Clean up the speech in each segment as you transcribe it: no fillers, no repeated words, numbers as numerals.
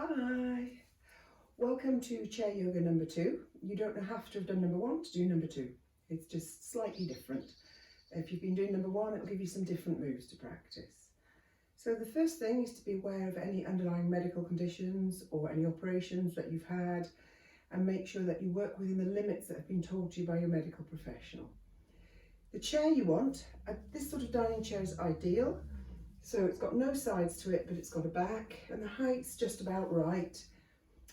Hi, welcome to chair yoga number 2. You don't have to have done number 1 to do number 2. It's just slightly different. If you've been doing number 1, it'll give you some different moves to practice. So the first thing is to be aware of any underlying medical conditions or any operations that you've had, and make sure that you work within the limits that have been told to you by your medical professional. The chair you want, this sort of dining chair is ideal. So it's got no sides to it, but it's got a back, and the height's just about right.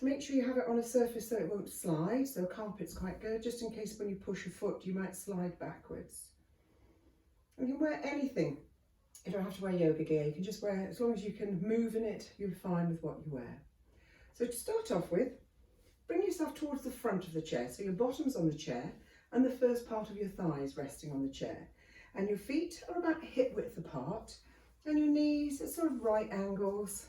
Make sure you have it on a surface so it won't slide, so carpet's quite good, just in case when you push a foot you might slide backwards. You can wear anything. You don't have to wear yoga gear, you can just wear, as long as you can move in it, you're fine with what you wear. So to start off with, bring yourself towards the front of the chair, so your bottom's on the chair and the first part of your thighs resting on the chair. And your feet are about hip width apart, and your knees at sort of right angles.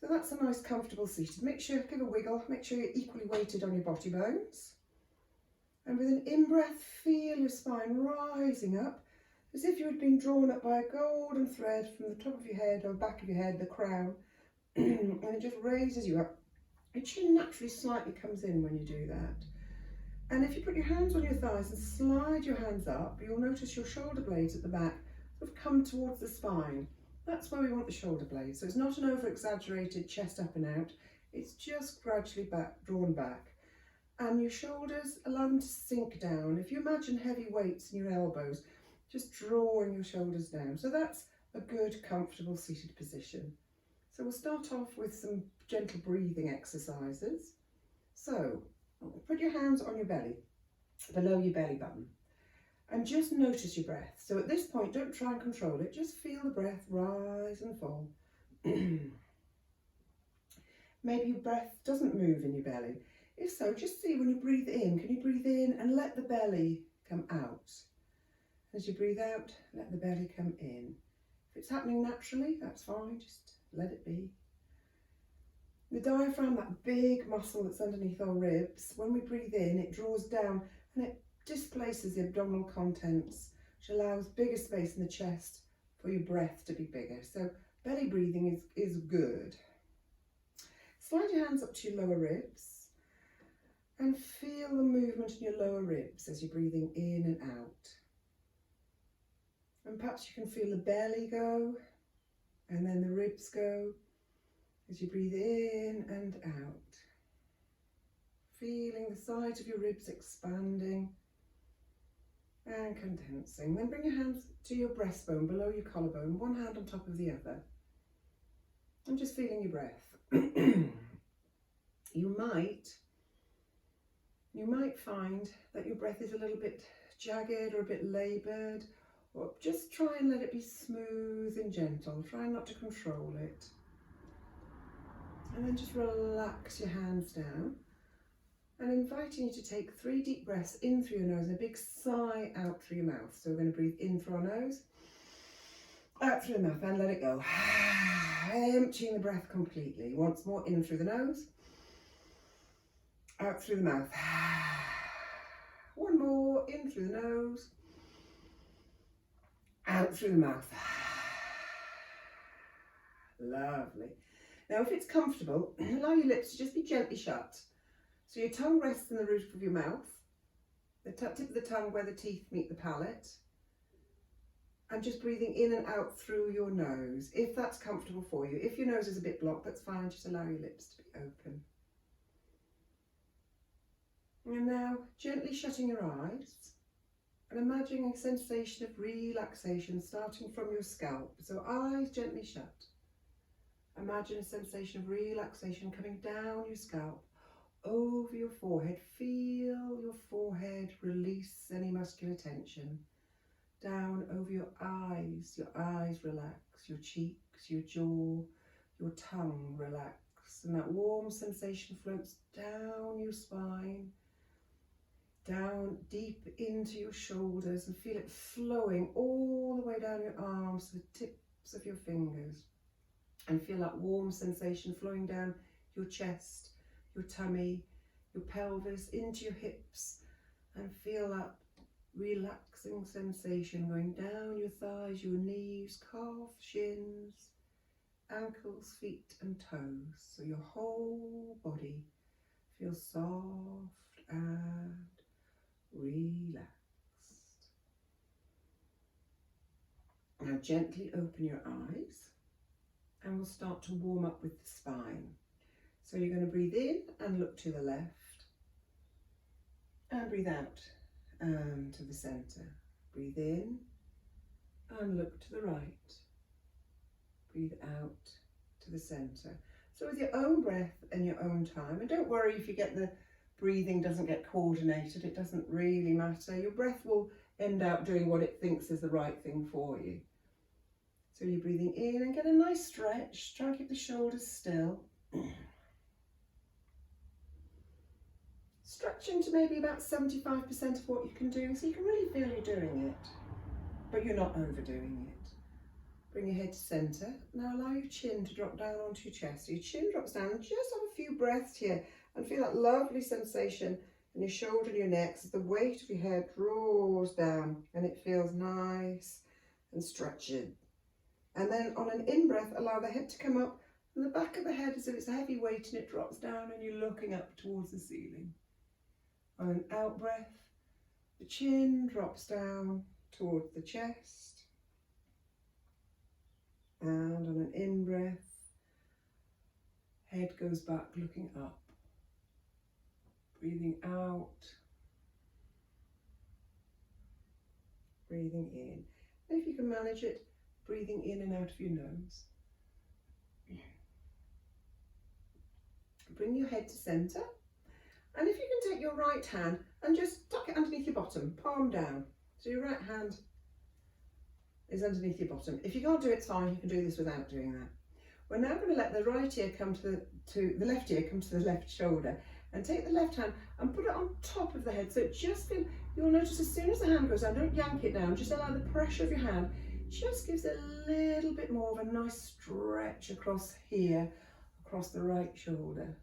So that's a nice comfortable seated. Make sure, give a wiggle, make sure you're equally weighted on your body bones. And with an in-breath, feel your spine rising up as if you had been drawn up by a golden thread from the top of your head or back of your head, the crown, and it just raises you up. Your chin naturally slightly comes in when you do that. And if you put your hands on your thighs and slide your hands up, you'll notice your shoulder blades at the back sort of come towards the spine. That's where we want the shoulder blades. So it's not an over-exaggerated chest up and out, it's just gradually drawn back. And your shoulders, allow them to sink down. If you imagine heavy weights in your elbows, just drawing your shoulders down. So that's a good, comfortable seated position. So we'll start off with some gentle breathing exercises. So put your hands on your belly, below your belly button. And just notice your breath. So at this point, don't try and control it. Just feel the breath rise and fall. Maybe your breath doesn't move in your belly. If so, just see when you breathe in, can you breathe in and let the belly come out? As you breathe out, let the belly come in. If it's happening naturally, that's fine. Just let it be. The diaphragm, that big muscle that's underneath our ribs, when we breathe in, it draws down and it displaces the abdominal contents, which allows bigger space in the chest for your breath to be bigger. So belly breathing is good. Slide your hands up to your lower ribs and feel the movement in your lower ribs as you're breathing in and out. And perhaps you can feel the belly go and then the ribs go as you breathe in and out. Feeling the sides of your ribs expanding and condensing. Then bring your hands to your breastbone, below your collarbone, one hand on top of the other. And just feeling your breath. You might find that your breath is a little bit jagged or a bit laboured, or just try and let it be smooth and gentle. Try not to control it. And then just relax your hands down. And inviting you to take 3 deep breaths in through your nose and a big sigh out through your mouth. So we're going to breathe in through our nose, out through the mouth, and let it go. Emptying the breath completely. Once more, in through the nose, out through the mouth. One more, in through the nose, out through the mouth. Lovely. Now if it's comfortable, allow your lips to just be gently shut. So your tongue rests in the roof of your mouth, the tip of the tongue where the teeth meet the palate, and just breathing in and out through your nose, if that's comfortable for you. If your nose is a bit blocked, that's fine, just allow your lips to be open. And now gently shutting your eyes and imagining a sensation of relaxation starting from your scalp. So eyes gently shut. Imagine a sensation of relaxation coming down your scalp, over your forehead. Feel your forehead release any muscular tension. Down over your eyes relax, your cheeks, your jaw, your tongue relax. And that warm sensation floats down your spine, down deep into your shoulders, and feel it flowing all the way down your arms to the tips of your fingers. And feel that warm sensation flowing down your chest, your tummy, your pelvis, into your hips, and feel that relaxing sensation going down your thighs, your knees, calf, shins, ankles, feet and toes, so your whole body feels soft and relaxed. Now gently open your eyes and we'll start to warm up with the spine. So you're going to breathe in and look to the left and breathe out to the centre. Breathe in and look to the right. Breathe out to the centre. So with your own breath and your own time, and don't worry if you get the breathing doesn't get coordinated, it doesn't really matter. Your breath will end up doing what it thinks is the right thing for you. So you're breathing in and get a nice stretch. Try and keep the shoulders still. Stretching to maybe about 75% of what you can do, so you can really feel you're doing it, but you're not overdoing it. Bring your head to centre. Now allow your chin to drop down onto your chest. So your chin drops down and just have a few breaths here and feel that lovely sensation in your shoulder and your neck as the weight of your head draws down and it feels nice and stretchy. And then on an in-breath, allow the head to come up and the back of the head as if it's a heavy weight and it drops down and you're looking up towards the ceiling. On an out-breath, the chin drops down towards the chest. And on an in-breath, head goes back looking up. Breathing out. Breathing in. And if you can manage it, breathing in and out of your nose. Bring your head to centre. And if you can take your right hand and just tuck it underneath your bottom, palm down. So your right hand is underneath your bottom. If you can't do it, it's fine. You can do this without doing that. We're now going to let the right ear come to the left ear come to the left shoulder, and take the left hand and put it on top of the head. So just feel, you'll notice as soon as the hand goes down, don't yank it down, just allow the pressure of your hand just gives a little bit more of a nice stretch across here, across the right shoulder.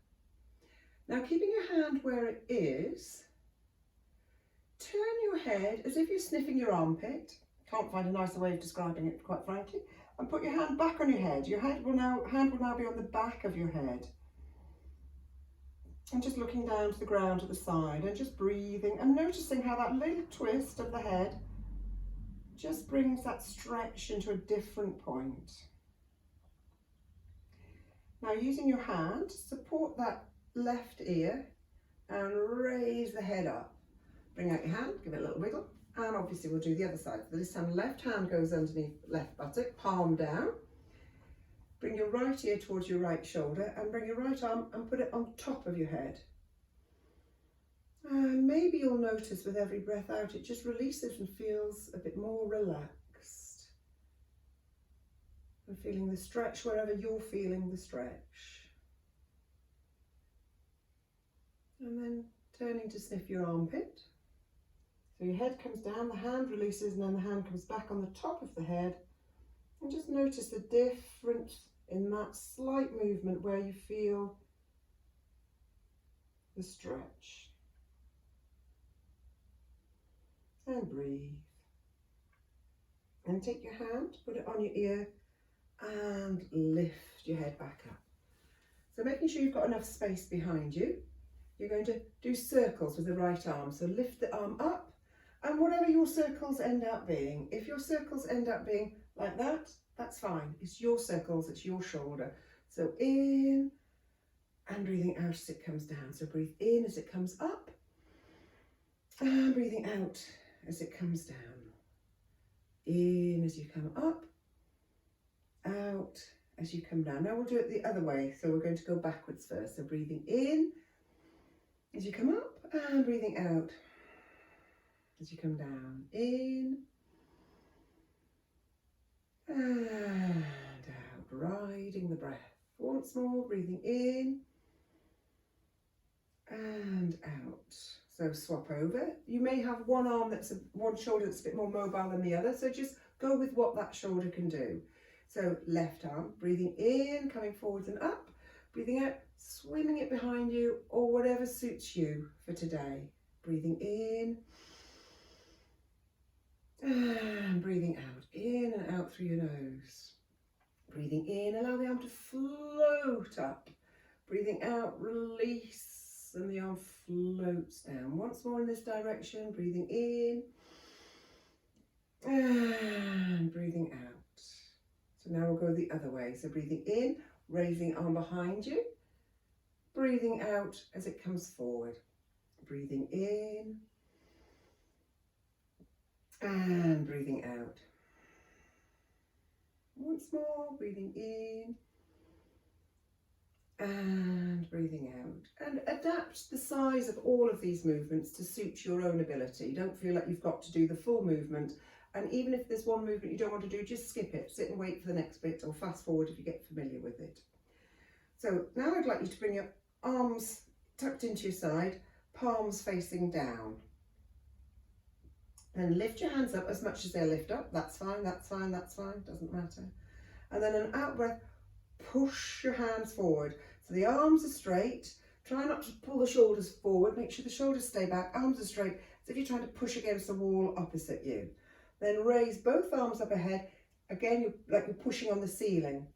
Now keeping your hand where it is, turn your head as if you're sniffing your armpit. Can't find a nicer way of describing it, quite frankly. And put your hand back on your head. Your hand will now be on the back of your head. And just looking down to the ground at the side and just breathing and noticing how that little twist of the head just brings that stretch into a different point. Now using your hand to support that left ear and raise the head up. Bring out your hand, give it a little wiggle, and obviously we'll do the other side. So this time left hand goes underneath left buttock, palm down. Bring your right ear towards your right shoulder and bring your right arm and put it on top of your head. And maybe you'll notice with every breath out it just releases and feels a bit more relaxed. And feeling the stretch wherever you're feeling the stretch. And then turning to sniff your armpit. So your head comes down, the hand releases, and then the hand comes back on the top of the head. And just notice the difference in that slight movement where you feel the stretch. And breathe. And take your hand, put it on your ear, and lift your head back up. So making sure you've got enough space behind you. You're going to do circles with the right arm. So lift the arm up, and whatever your circles end up being, if your circles end up being like that, that's fine. It's your circles, it's your shoulder. So in and breathing out as it comes down. So breathe in as it comes up and breathing out as it comes down. In as you come up, out as you come down. Now we'll do it the other way. So we're going to go backwards first. So breathing in as you come up and breathing out as you come down. In and out, riding the breath. Once more, breathing in and out. So swap over. You may have one arm one shoulder that's a bit more mobile than the other, so just go with what that shoulder can do. So left arm, breathing in, coming forwards and up, breathing out, swimming it behind you, or whatever suits you for today. Breathing in and breathing out, in and out through your nose. Breathing in, allow the arm to float up. Breathing out, release, and the arm floats down. Once more in this direction, breathing in and breathing out. So now we'll go the other way. So breathing in, raising arm behind you. Breathing out as it comes forward. Breathing in and breathing out. Once more, breathing in and breathing out. And adapt the size of all of these movements to suit your own ability. Don't feel like you've got to do the full movement. And even if there's one movement you don't want to do, just skip it. Sit and wait for the next bit, or fast forward if you get familiar with it. So now I'd like you to bring your arms tucked into your side, palms facing down. Then lift your hands up as much as they'll lift up. That's fine, that's fine, that's fine, doesn't matter. And then an out breath, push your hands forward. So the arms are straight. Try not to pull the shoulders forward. Make sure the shoulders stay back. Arms are straight, as if you're trying to push against the wall opposite you. Then raise both arms up ahead. Again, like you're pushing on the ceiling.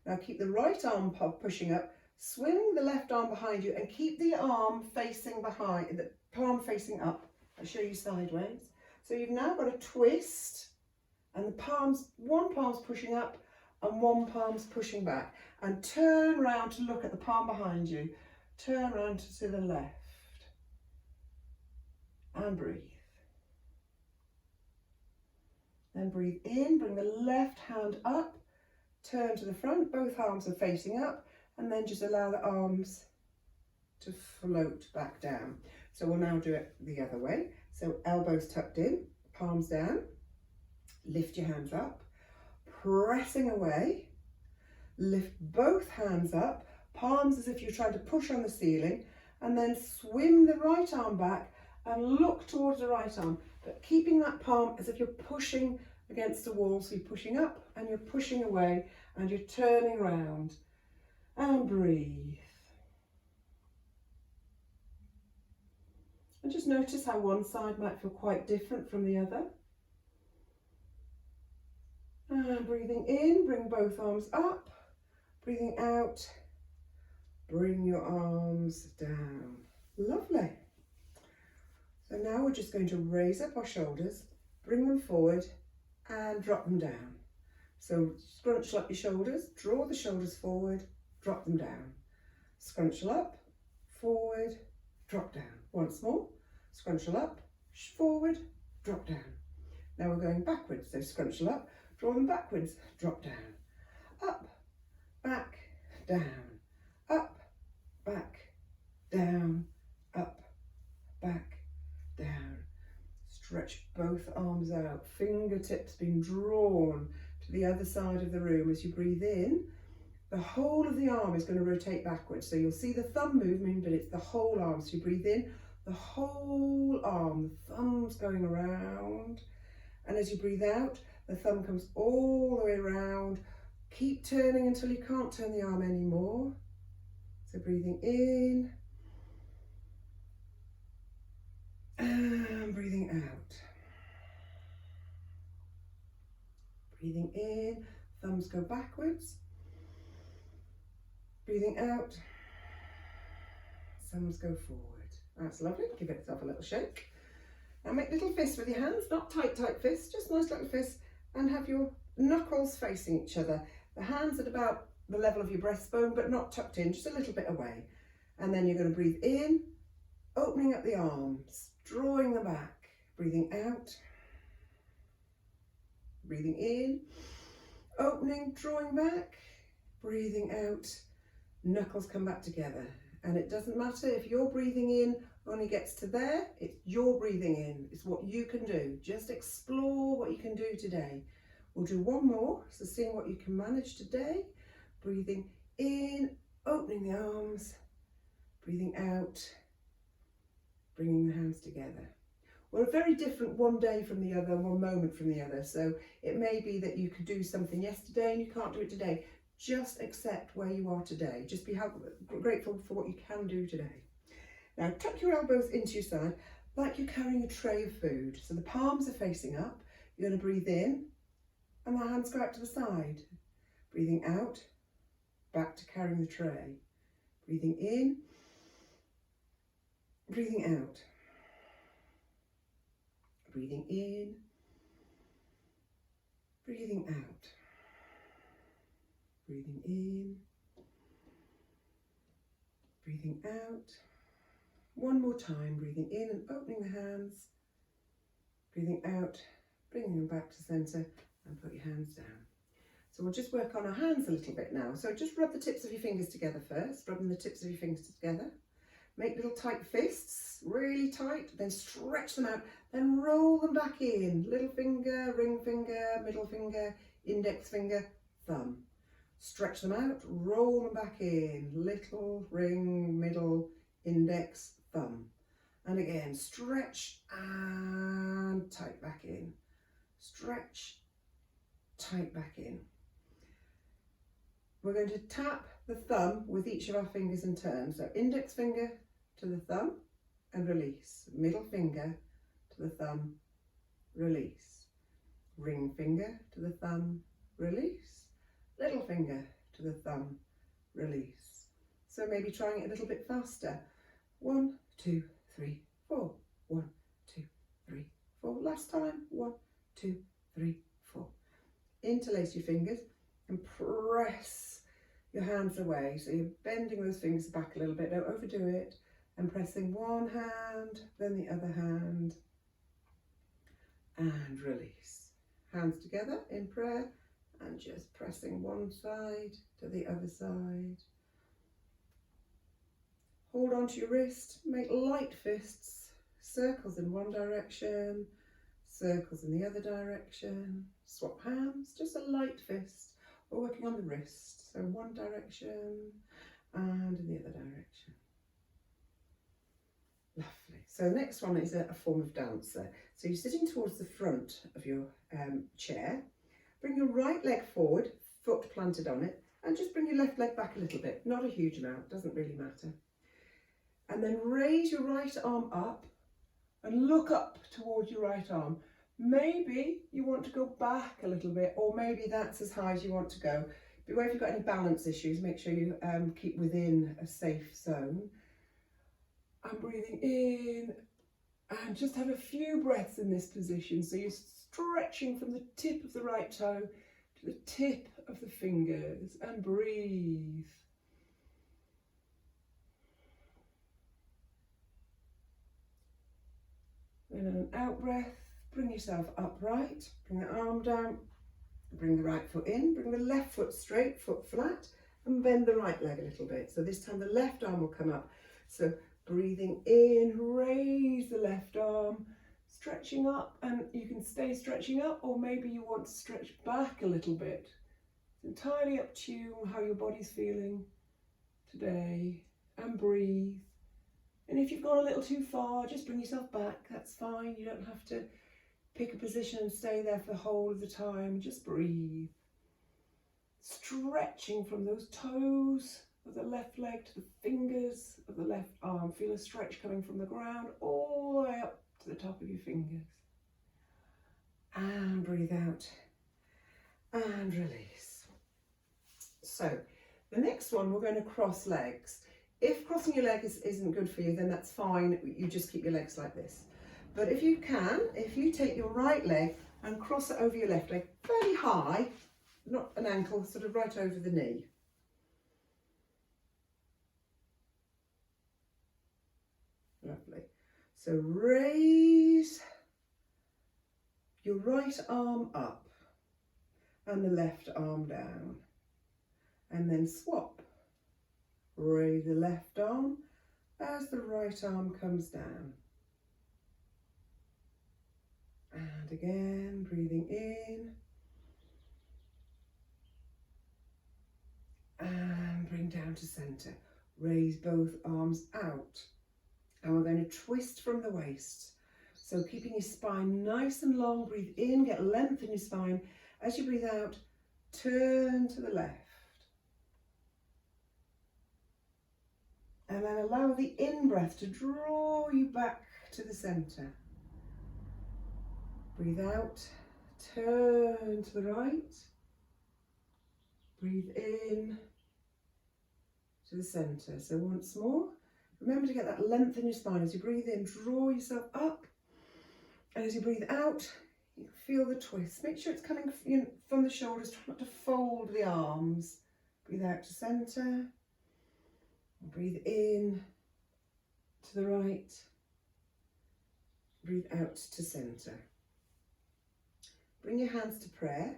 Now keep the right arm pushing up. Swing the left arm behind you and keep the arm facing behind, the palm facing up. I'll show you sideways. So you've now got a twist, and the palms, one palm's pushing up and one palm's pushing back. And turn round to look at the palm behind you. Turn round to the left. And breathe. Then breathe in, bring the left hand up, turn to the front, both arms are facing up, and then just allow the arms to float back down. So we'll now do it the other way. So elbows tucked in, palms down, lift your hands up, pressing away, lift both hands up, palms as if you're trying to push on the ceiling, and then swim the right arm back and look towards the right arm, but keeping that palm as if you're pushing against the wall. So you're pushing up and you're pushing away and you're turning round. And breathe. And just notice how one side might feel quite different from the other. And breathing in, bring both arms up. Breathing out, bring your arms down. Lovely. So now we're just going to raise up our shoulders, bring them forward and drop them down. So scrunch up your shoulders, draw the shoulders forward, drop them down. Scrunchel up, forward, drop down. Once more, scrunchel up, forward, drop down. Now we're going backwards, so scrunchel up, draw them backwards, drop down. Up, back, down, up, back, down, up, back, down. Stretch both arms out, fingertips being drawn to the other side of the room. As you breathe in, the whole of the arm is going to rotate backwards. So you'll see the thumb moving, but it's the whole arm. So you breathe in, the whole arm, the thumb's going around. And as you breathe out, the thumb comes all the way around. Keep turning until you can't turn the arm anymore. So breathing in and breathing out. Breathing in, thumbs go backwards. Breathing out, thumbs go forward. That's lovely. Give yourself a little shake. Now make little fists with your hands, not tight fists, just nice little fists, and have your knuckles facing each other. The hands at about the level of your breastbone, but not tucked in, just a little bit away. And then you're going to breathe in, opening up the arms, drawing them back, breathing out, breathing in, opening, drawing back, breathing out, knuckles come back together. And it doesn't matter if your breathing in only gets to there, it's your breathing in, it's what you can do. Just explore what you can do today. We'll do one more, so seeing what you can manage today. Breathing in, opening the arms, breathing out, bringing the hands together. We're very different one day from the other, one moment from the other. So it may be that you could do something yesterday and you can't do it today. Just accept where you are today. Just be grateful for what you can do today. Now tuck your elbows into your side like you're carrying a tray of food. So the palms are facing up. You're going to breathe in and the hands go out to the side. Breathing out, back to carrying the tray. Breathing in, breathing out. Breathing in, breathing out. Breathing in, breathing out. One more time, breathing in and opening the hands. Breathing out, bringing them back to centre, and put your hands down. So we'll just work on our hands a little bit now. So just rub the tips of your fingers together first, rubbing the tips of your fingers together. Make little tight fists, really tight, then stretch them out, then roll them back in. Little finger, ring finger, middle finger, index finger, thumb. Stretch them out, roll them back in. Little, ring, middle, index, thumb. And again, stretch and tight back in. Stretch, tight back in. We're going to tap the thumb with each of our fingers in turn. So index finger to the thumb and release. Middle finger to the thumb, release. Ring finger to the thumb, release. Little finger to the thumb, release. So maybe trying it a little bit faster. 1, 2, 3, 4. 1, 2, 3, 4. Last time. 1, 2, 3, 4. Interlace your fingers and press your hands away. So you're bending those fingers back a little bit. Don't overdo it. And pressing one hand, then the other hand. And release. Hands together in prayer and just pressing one side to the other side. Hold on to your wrist. Make light fists. Circles in one direction. Circles in the other direction. Swap hands. Just a light fist. We're working on the wrist. So one direction and in the other direction. Lovely. So the next one is a form of dancer. So you're sitting towards the front of your chair. Bring your right leg forward, foot planted on it, and just bring your left leg back a little bit. Not a huge amount, doesn't really matter. And then raise your right arm up and look up towards your right arm. Maybe you want to go back a little bit, or maybe that's as high as you want to go. Beware if you've got any balance issues, make sure you keep within a safe zone. And breathing in, and just have a few breaths in this position. So you're stretching from the tip of the right toe to the tip of the fingers, and breathe. Then on an out breath, bring yourself upright, bring the arm down, bring the right foot in, bring the left foot straight, foot flat, and bend the right leg a little bit. So this time the left arm will come up. So breathing in, raise the left arm, stretching up, and you can stay stretching up, or maybe you want to stretch back a little bit. It's entirely up to you how your body's feeling today, and breathe. And if you've gone a little too far, just bring yourself back, that's fine. You don't have to pick a position and stay there for the whole of the time, just breathe. Stretching from those toes of the left leg to the fingers of the left arm. Feel a stretch coming from the ground all the way up to the top of your fingers. And breathe out and release. So the next one, we're going to cross legs. If crossing your leg isn't good for you, then that's fine. You just keep your legs like this. But if you can, if you take your right leg and cross it over your left leg fairly high, not an ankle, sort of right over the knee. Lovely. So raise your right arm up and the left arm down, and then swap. Raise the left arm as the right arm comes down. And again, breathing in. And bring down to centre. Raise both arms out. And we're going to twist from the waist. So keeping your spine nice and long, breathe in, get length in your spine. As you breathe out, turn to the left. And then allow the in-breath to draw you back to the centre. Breathe out, turn to the right. Breathe in to the centre. So once more, remember to get that length in your spine. As you breathe in, draw yourself up. And as you breathe out, you feel the twist. Make sure it's coming from the shoulders. Try not to fold the arms. Breathe out to centre. Breathe in to the right. Breathe out to centre. Bring your hands to prayer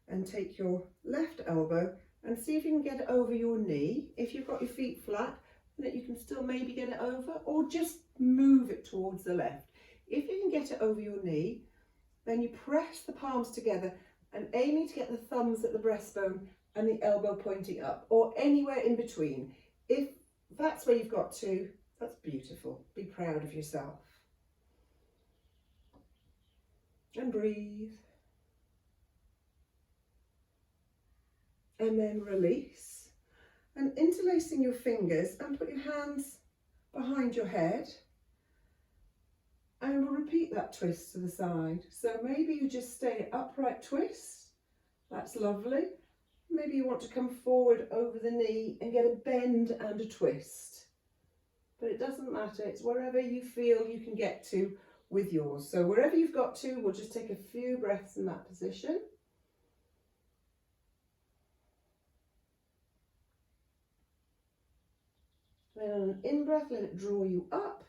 and take your left elbow and see if you can get it over your knee. If you've got your feet flat, then you can still maybe get it over, or just move it towards the left. If you can get it over your knee, then you press the palms together and aiming to get the thumbs at the breastbone and the elbow pointing up, or anywhere in between. If that's where you've got to, that's beautiful. Be proud of yourself. And breathe. And then release. And interlacing your fingers, and put your hands behind your head. And we'll repeat that twist to the side. So maybe you just stay upright twist. That's lovely. Maybe you want to come forward over the knee and get a bend and a twist. But it doesn't matter. It's wherever you feel you can get to with yours. So wherever you've got to, we'll just take a few breaths in that position. Then on an in-breath, let it draw you up.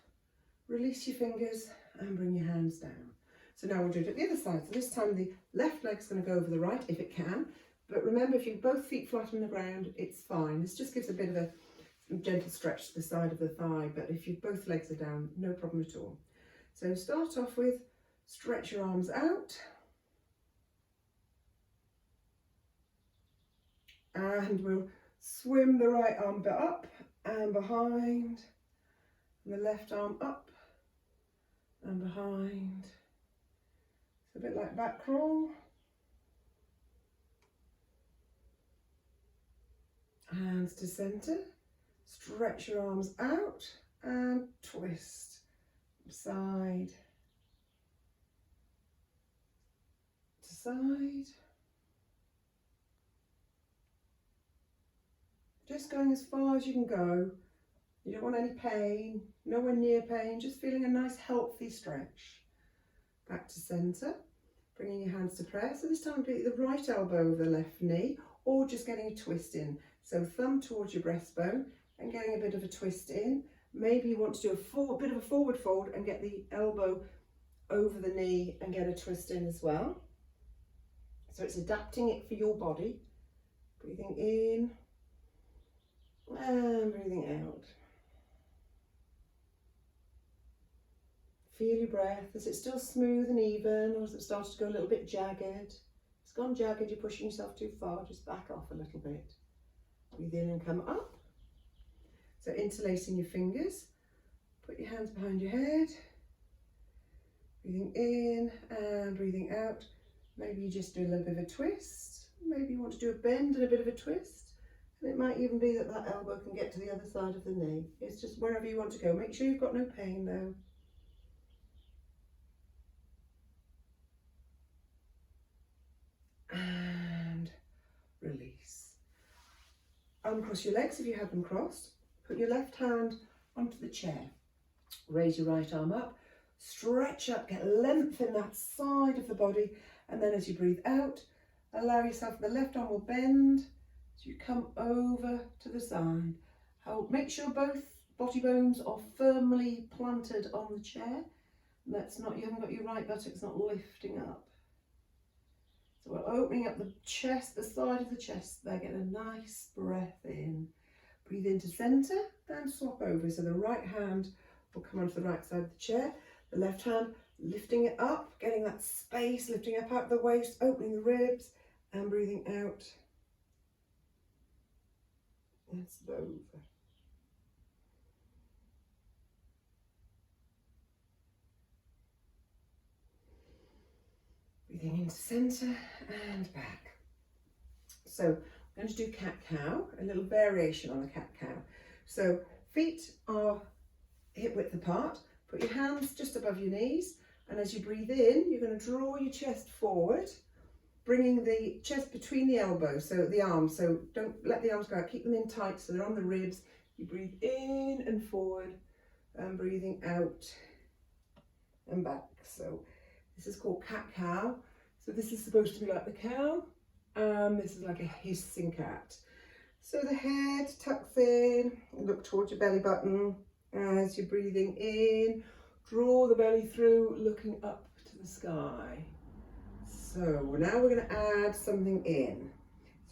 Release your fingers and bring your hands down. So now we'll do it at the other side. So this time the left leg's going to go over the right if it can. But remember, if you've both feet flat on the ground, it's fine. This just gives a bit of a gentle stretch to the side of the thigh. But if you both legs are down, no problem at all. So start off with stretch your arms out. And we'll swim the right arm up and behind. And the left arm up and behind. It's a bit like back crawl. Hands to centre. Stretch your arms out and twist. Side to side. Just going as far as you can go. You don't want any pain, nowhere near pain, just feeling a nice healthy stretch. Back to centre, bringing your hands to prayer. So this time be the right elbow over the left knee, or just getting a twist in. So thumb towards your breastbone and getting a bit of a twist in. Maybe you want to do a bit of a forward fold and get the elbow over the knee and get a twist in as well. So it's adapting it for your body. Breathing in and breathing out. Feel your breath. Is it still smooth and even, or has it started to go a little bit jagged? If it's gone jagged, you're pushing yourself too far. Just back off a little bit. Breathe in and come up. So interlacing your fingers. Put your hands behind your head. Breathing in and breathing out. Maybe you just do a little bit of a twist. Maybe you want to do a bend and a bit of a twist. And it might even be that that elbow can get to the other side of the knee. It's just wherever you want to go. Make sure you've got no pain though. And release. Uncross your legs if you have them crossed. Put your left hand onto the chair. Raise your right arm up. Stretch up, get length in that side of the body. And then as you breathe out, allow yourself, the left arm will bend as you come over to the side. Make sure both body bones are firmly planted on the chair. That's not, you haven't got your right buttocks not lifting up. So we're opening up the chest, the side of the chest there. Get a nice breath in. Breathe into centre and swap over. So the right hand will come onto the right side of the chair. The left hand lifting it up, getting that space, lifting up out the waist, opening the ribs and breathing out. And over. Breathing into centre and back. So I'm going to do cat-cow, a little variation on the cat-cow. So feet are hip width apart. Put your hands just above your knees, and as you breathe in, you're going to draw your chest forward bringing the chest between the elbows, so the arms, so don't let the arms go out, keep them in tight so they're on the ribs. You breathe in and forward and breathing out and back. So this is called cat-cow. So this is supposed to be like the cow, and this is like a hissing cat. So the head tucks in, look towards your belly button as you're breathing in. Draw the belly through, looking up to the sky. So now we're going to add something in.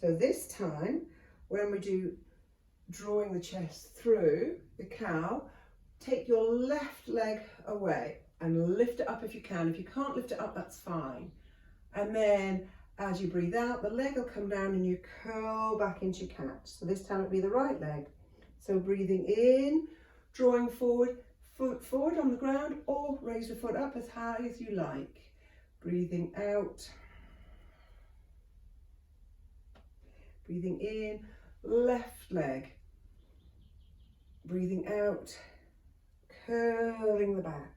So this time, when we do drawing the chest through the cow, take your left leg away and lift it up if you can. If you can't lift it up, that's fine. And then as you breathe out, the leg will come down and you curl back into cat. So this time it'll be the right leg. So breathing in, drawing forward, foot forward on the ground, or raise the foot up as high as you like. Breathing out. Breathing in, left leg. Breathing out, curling the back.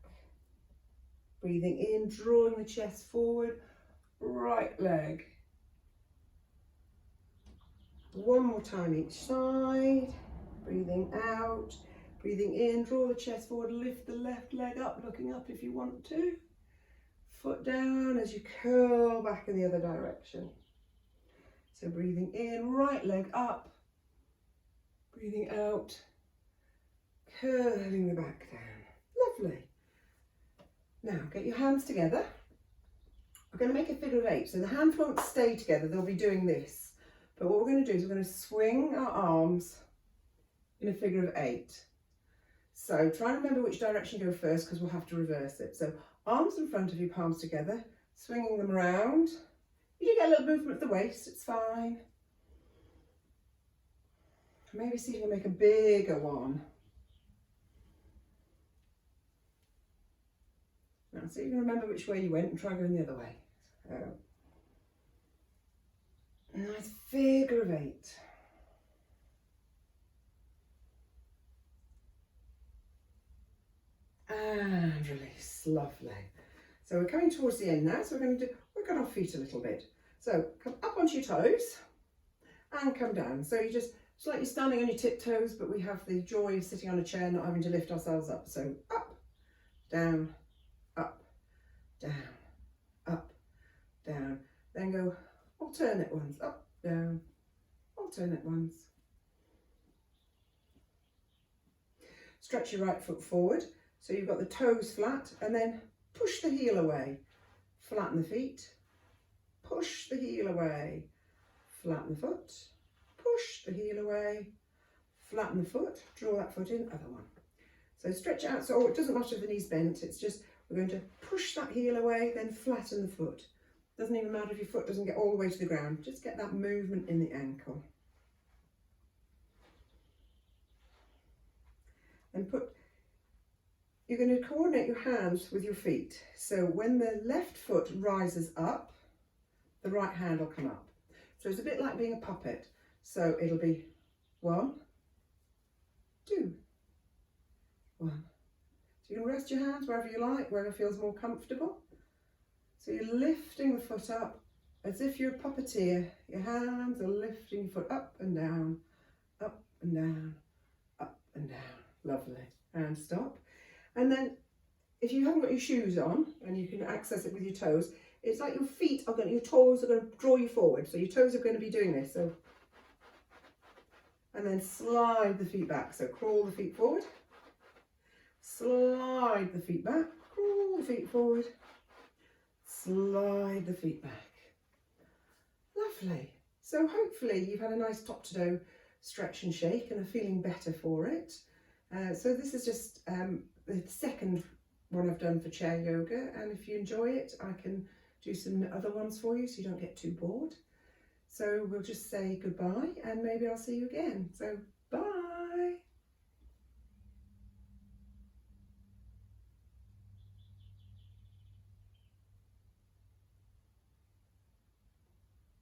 Breathing in, drawing the chest forward, right leg. One more time each side. Breathing out, breathing in, draw the chest forward, lift the left leg up, looking up if you want to. Foot down as you curl back in the other direction. So breathing in, right leg up. Breathing out, curling the back down. Lovely. Now get your hands together. We're going to make a figure of 8. So the hands won't stay together, they'll be doing this. But what we're going to do is we're going to swing our arms in a figure of 8. So try and remember which direction you go first, because we'll have to reverse it. So arms in front of you, palms together, swinging them around. You do get a little movement of the waist, it's fine. Maybe see if you can make a bigger one. Now see if you can remember which way you went and try going the other way. So, a nice figure of 8. And release, lovely. So we're coming towards the end now, so we're going to work on our feet a little bit. So come up onto your toes and come down. So you just, it's like you're standing on your tiptoes, but we have the joy of sitting on a chair, not having to lift ourselves up. So up, down, up, down, up, down. Then go alternate ones, up, down, alternate ones. Stretch your right foot forward. So you've got the toes flat, and then push the heel away. Flatten the feet. Push the heel away. Flatten the foot. Push the heel away. Flatten the foot. Draw that foot in. Other one. So stretch out. So it doesn't matter if the knee's bent. It's just we're going to push that heel away, then flatten the foot. Doesn't even matter if your foot doesn't get all the way to the ground. Just get that movement in the ankle. And you're going to coordinate your hands with your feet. So when the left foot rises up, the right hand will come up. So it's a bit like being a puppet. So it'll be 1, 2, 1. So you can rest your hands wherever you like, wherever feels more comfortable. So you're lifting the foot up as if you're a puppeteer. Your hands are lifting your foot up and down, up and down, up and down. Lovely. And stop. And then if you haven't got your shoes on and you can access it with your toes, it's like your feet are going to, your toes are going to draw you forward. So your toes are going to be doing this. So, and then slide the feet back. So crawl the feet forward, slide the feet back, crawl the feet forward, slide the feet back. Lovely. So hopefully you've had a nice top to toe stretch and shake and are feeling better for it. So this is just the second one I've done for chair yoga, and if you enjoy it I can do some other ones for you so you don't get too bored. So we'll just say goodbye and maybe I'll see you again. So bye.